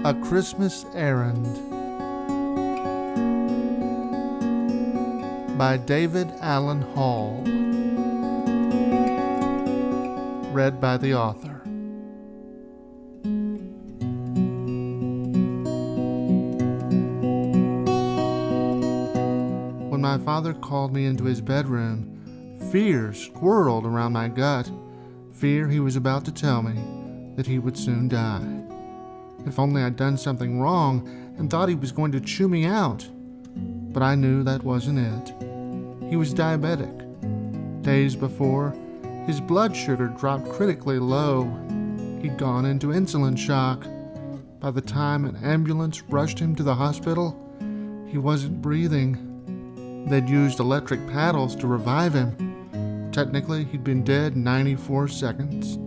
A Christmas Errand by David Allen Hall. Read by the author. When my father called me into his bedroom, fear swirled around my gut. Fear he was about to tell me that he would soon die. If only I'd done something wrong and thought he was going to chew me out. But I knew that wasn't it. He was diabetic. Days before, his blood sugar dropped critically low. He'd gone into insulin shock. By the time an ambulance rushed him to the hospital, he wasn't breathing. They'd used electric paddles to revive him. Technically, he'd been dead 94 seconds.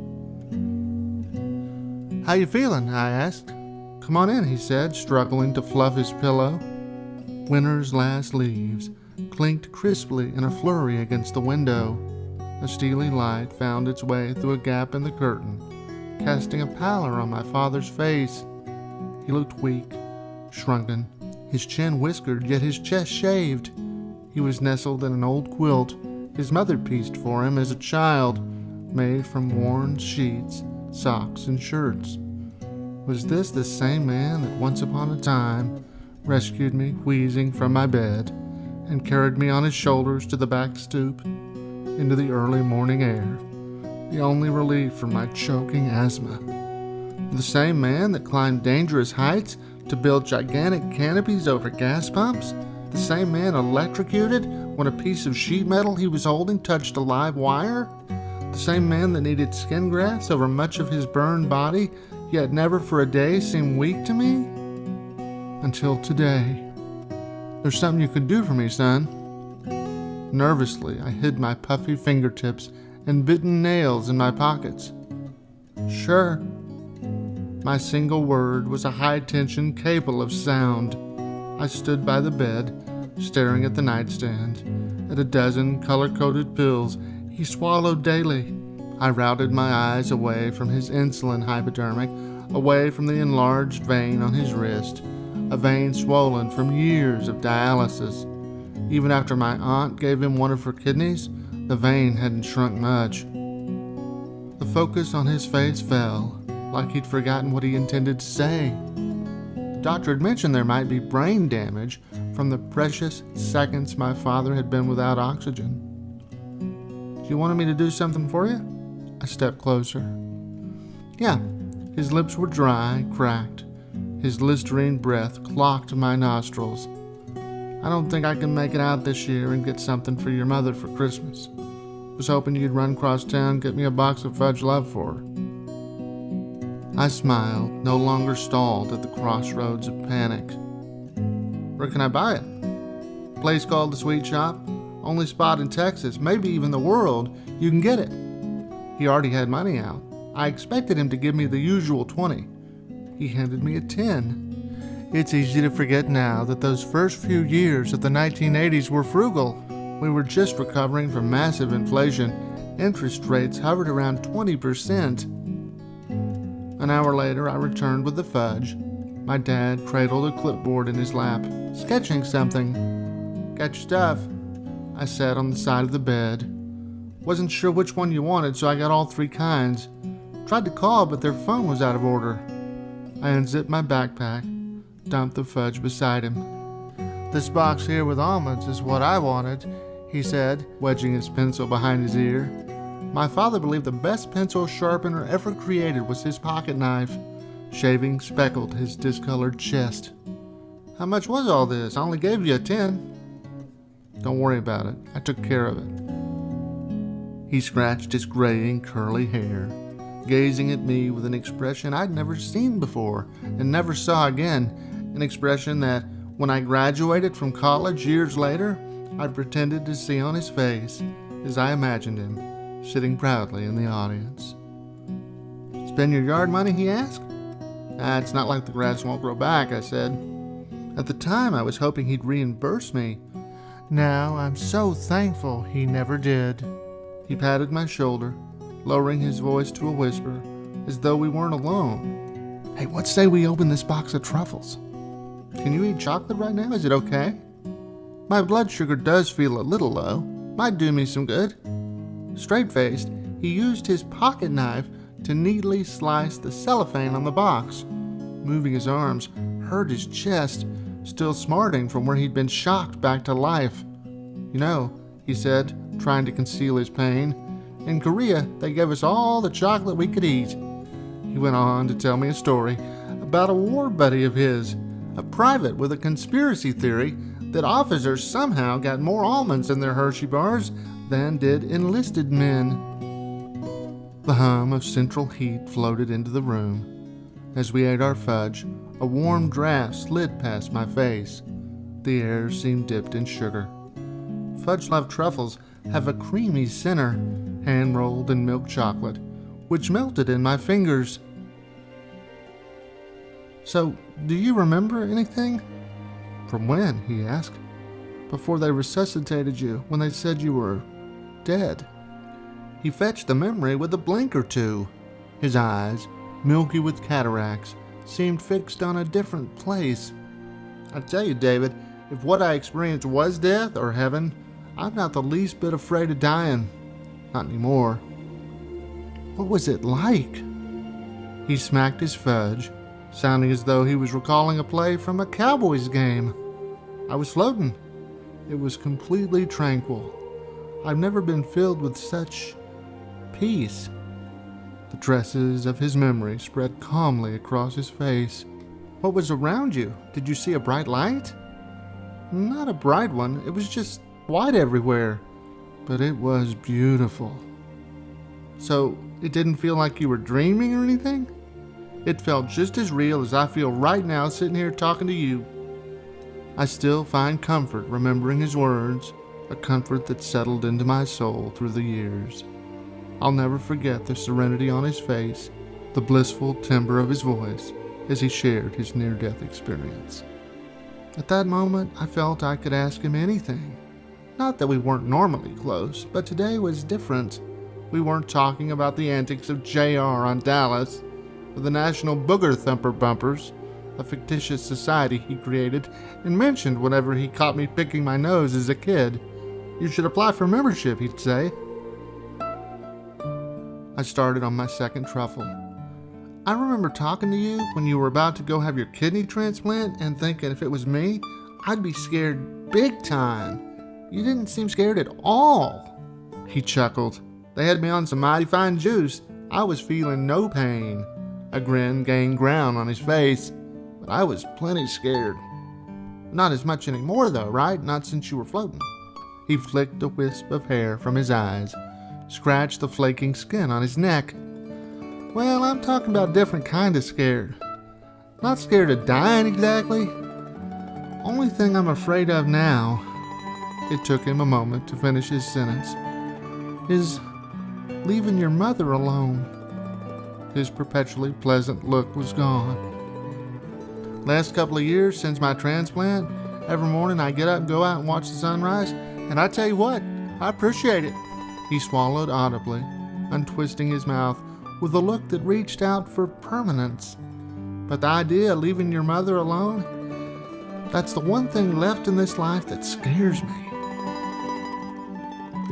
"How you feeling?" I asked. "Come on in," he said, struggling to fluff his pillow. Winter's last leaves clinked crisply in a flurry against the window. A steely light found its way through a gap in the curtain, casting a pallor on my father's face. He looked weak, shrunken, his chin whiskered, yet his chest shaved. He was nestled in an old quilt his mother pieced for him as a child, made from worn sheets, socks, and shirts. Was this the same man that once upon a time rescued me wheezing from my bed and carried me on his shoulders to the back stoop into the early morning air, the only relief from my choking asthma? The same man that climbed dangerous heights to build gigantic canopies over gas pumps? The same man electrocuted when a piece of sheet metal he was holding touched a live wire? The same man that needed skin grafts over much of his burned body, yet never for a day seemed weak to me? Until today. "There's something you could do for me, son." Nervously, I hid my puffy fingertips and bitten nails in my pockets. "Sure." My single word was a high-tension cable of sound. I stood by the bed, staring at the nightstand, at a dozen color-coded pills he swallowed daily. I routed my eyes away from his insulin hypodermic, away from the enlarged vein on his wrist, a vein swollen from years of dialysis. Even after my aunt gave him one of her kidneys, the vein hadn't shrunk much. The focus on his face fell, like he'd forgotten what he intended to say. The doctor had mentioned there might be brain damage from the precious seconds my father had been without oxygen. "You wanted me to do something for you?" I stepped closer. "Yeah." His lips were dry, cracked. His Listerine breath clogged my nostrils. "I don't think I can make it out this year and get something for your mother for Christmas. Was hoping you'd run across town and get me a box of fudge love for her." I smiled, no longer stalled at the crossroads of panic. "Where can I buy it?" "Place called the Sweet Shop. Only spot in Texas, maybe even the world. You can get it." He already had money out. I expected him to give me the usual 20. He handed me a 10. It's easy to forget now that those first few years of the 1980s were frugal. We were just recovering from massive inflation. Interest rates hovered around 20%. An hour later, I returned with the fudge. My dad cradled a clipboard in his lap, sketching something. "Got your stuff," I sat on the side of the bed. "Wasn't sure which one you wanted, so I got all 3 kinds. Tried to call, but their phone was out of order." I unzipped my backpack, dumped the fudge beside him. "This box here with almonds is what I wanted," he said, wedging his pencil behind his ear. My father believed the best pencil sharpener ever created was his pocket knife. Shaving speckled his discolored chest. "How much was all this? I only gave you a 10. "Don't worry about it. I took care of it." He scratched his graying, curly hair, gazing at me with an expression I'd never seen before and never saw again, an expression that, when I graduated from college years later, I pretended to see on his face as I imagined him, sitting proudly in the audience. "Spend your yard money?" he asked. It's not like the grass won't grow back," I said. At the time, I was hoping he'd reimburse me. Now I'm so thankful he never did. He patted my shoulder, lowering his voice to a whisper, as though we weren't alone. Hey, what say we open this box of truffles? Can you eat chocolate right now? Is it okay? My blood sugar does feel a little low. Might do me some good. Straight-faced, he used his pocket knife to neatly slice the cellophane on the box. Moving his arms, hurt his chest, still smarting from where he'd been shocked back to life. You know, he said, trying to conceal his pain, in Korea, they gave us all the chocolate we could eat. He went on to tell me a story about a war buddy of his, a private with a conspiracy theory that officers somehow got more almonds in their Hershey bars than did enlisted men. The hum of central heat floated into the room. As we ate our fudge, a warm draft slid past my face. The air seemed dipped in sugar. Fudge-loved truffles have a creamy center, hand-rolled in milk chocolate, which melted in my fingers. So, do you remember anything? From when? He asked. Before they resuscitated you, when they said you were dead. He fetched the memory with a blink or two. His eyes, milky with cataracts, seemed fixed on a different place. I tell you, David, if what I experienced was death or heaven, I'm not the least bit afraid of dying. Not anymore. What was it like? He smacked his fudge, sounding as though he was recalling a play from a Cowboys game. I was floating. It was completely tranquil. I've never been filled with such peace. The tresses of his memory spread calmly across his face. What was around you? Did you see a bright light? Not a bright one. It was just white everywhere. But it was beautiful. So, it didn't feel like you were dreaming or anything? It felt just as real as I feel right now sitting here talking to you. I still find comfort remembering his words, a comfort that settled into my soul through the years. I'll never forget the serenity on his face, the blissful timbre of his voice as he shared his near-death experience. At that moment, I felt I could ask him anything. Not that we weren't normally close, but today was different. We weren't talking about the antics of JR on Dallas, or the National Booger Thumper Bumpers, a fictitious society he created and mentioned whenever he caught me picking my nose as a kid. You should apply for membership, he'd say. I started on my second truffle. I remember talking to you when you were about to go have your kidney transplant and thinking if it was me, I'd be scared big time. You didn't seem scared at all. He chuckled. They had me on some mighty fine juice. I was feeling no pain. A grin gained ground on his face, but I was plenty scared. Not as much anymore though, right? Not since you were floating. He flicked a wisp of hair from his eyes, scratched the flaking skin on his neck. Well, I'm talking about a different kind of scared. Not scared of dying exactly. Only thing I'm afraid of now, it took him a moment to finish his sentence, is leaving your mother alone. His perpetually pleasant look was gone. Last couple of years since my transplant, every morning I get up and go out and watch the sunrise, and I tell you what, I appreciate it. He swallowed audibly, untwisting his mouth with a look that reached out for permanence. But the idea of leaving your mother alone, that's the one thing left in this life that scares me.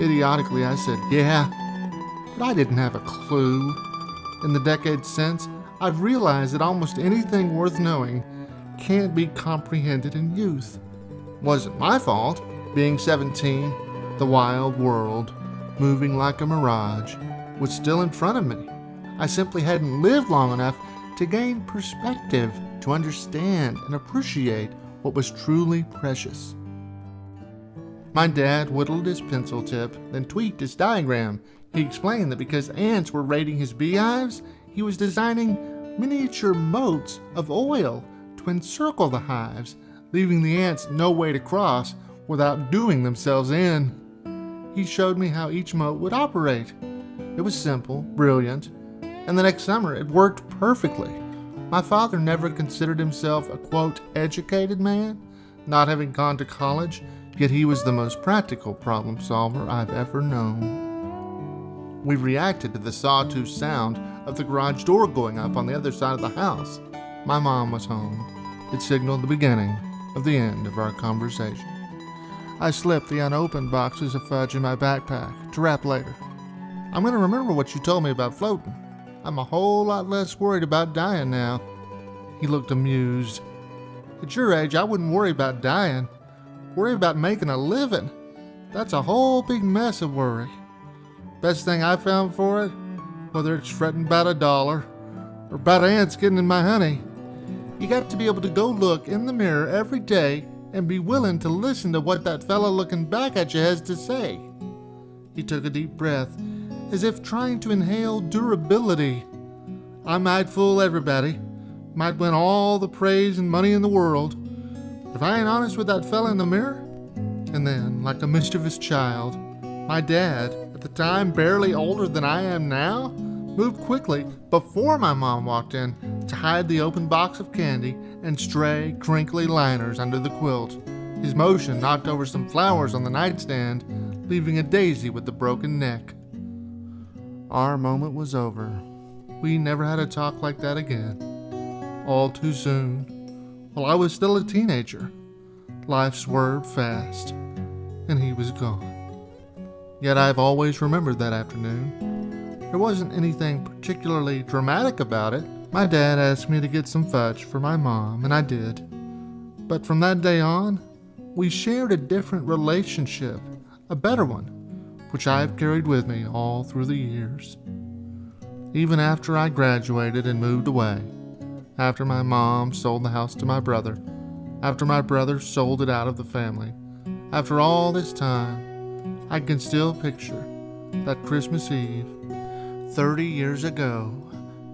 Idiotically, I said, yeah, but I didn't have a clue. In the decades since, I've realized that almost anything worth knowing can't be comprehended in youth. Wasn't my fault. Being 17, the wild world, moving like a mirage, was still in front of me. I simply hadn't lived long enough to gain perspective, to understand and appreciate what was truly precious. My dad whittled his pencil tip, then tweaked his diagram. He explained that because ants were raiding his beehives, he was designing miniature moats of oil to encircle the hives, leaving the ants no way to cross without doing themselves in. He showed me how each moat would operate. It was simple, brilliant, and the next summer it worked perfectly. My father never considered himself a, quote, educated man, not having gone to college, yet he was the most practical problem solver I've ever known. We reacted to the sawtooth sound of the garage door going up on the other side of the house. My mom was home. It signaled the beginning of the end of our conversation. I slipped the unopened boxes of fudge in my backpack to wrap later. I'm going to remember what you told me about floating. I'm a whole lot less worried about dying now. He looked amused. At your age, I wouldn't worry about dying. Worry about making a living. That's a whole big mess of worry. Best thing I found for it, whether it's fretting about $1 or about ants getting in my honey, you got to be able to go look in the mirror every day and be willing to listen to what that fella looking back at you has to say. He took a deep breath, as if trying to inhale durability. I might fool everybody, might win all the praise and money in the world. If I ain't honest with that fella in the mirror, and then, like a mischievous child, my dad, at the time barely older than I am now, moved quickly before my mom walked in to hide the open box of candy and stray, crinkly liners under the quilt. His motion knocked over some flowers on the nightstand, leaving a daisy with the broken neck. Our moment was over. We never had a talk like that again. All too soon, while I was still a teenager. Life swerved fast, and he was gone. Yet I've always remembered that afternoon. There wasn't anything particularly dramatic about it. My dad asked me to get some fudge for my mom, and I did. But from that day on, we shared a different relationship, a better one, which I've carried with me all through the years. Even after I graduated and moved away, after my mom sold the house to my brother, after my brother sold it out of the family, after all this time, I can still picture that Christmas Eve 30 years ago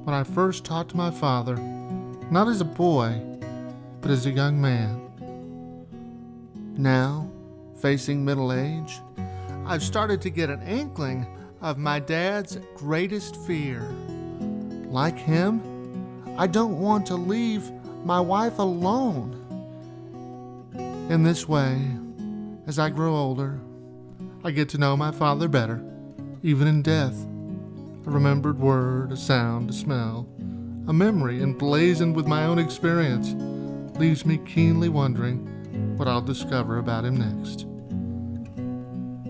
when I first talked to my father, not as a boy, but as a young man. Now, facing middle age, I've started to get an inkling of my dad's greatest fear. Like him, I don't want to leave my wife alone. In this way, as I grow older, I get to know my father better, even in death. A remembered word, a sound, a smell, a memory emblazoned with my own experience leaves me keenly wondering what I'll discover about him next.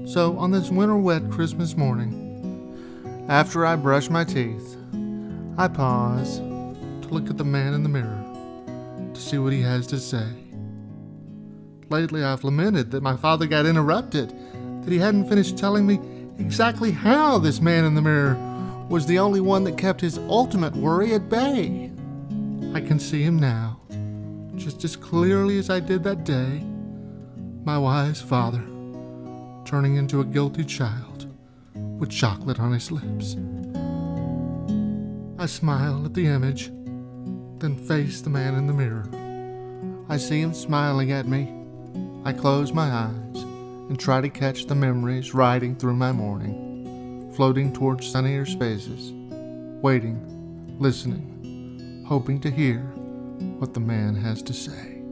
So on this winter-wet Christmas morning, after I brush my teeth, I pause to look at the man in the mirror to see what he has to say. Lately I've lamented that my father got interrupted, that he hadn't finished telling me exactly how this man in the mirror was the only one that kept his ultimate worry at bay. I can see him now, just as clearly as I did that day, my wise father turning into a guilty child with chocolate on his lips. I smile at the image, then face the man in the mirror. I see him smiling at me. I close my eyes and try to catch the memories riding through my morning, floating towards sunnier spaces, waiting, listening, hoping to hear what the man has to say.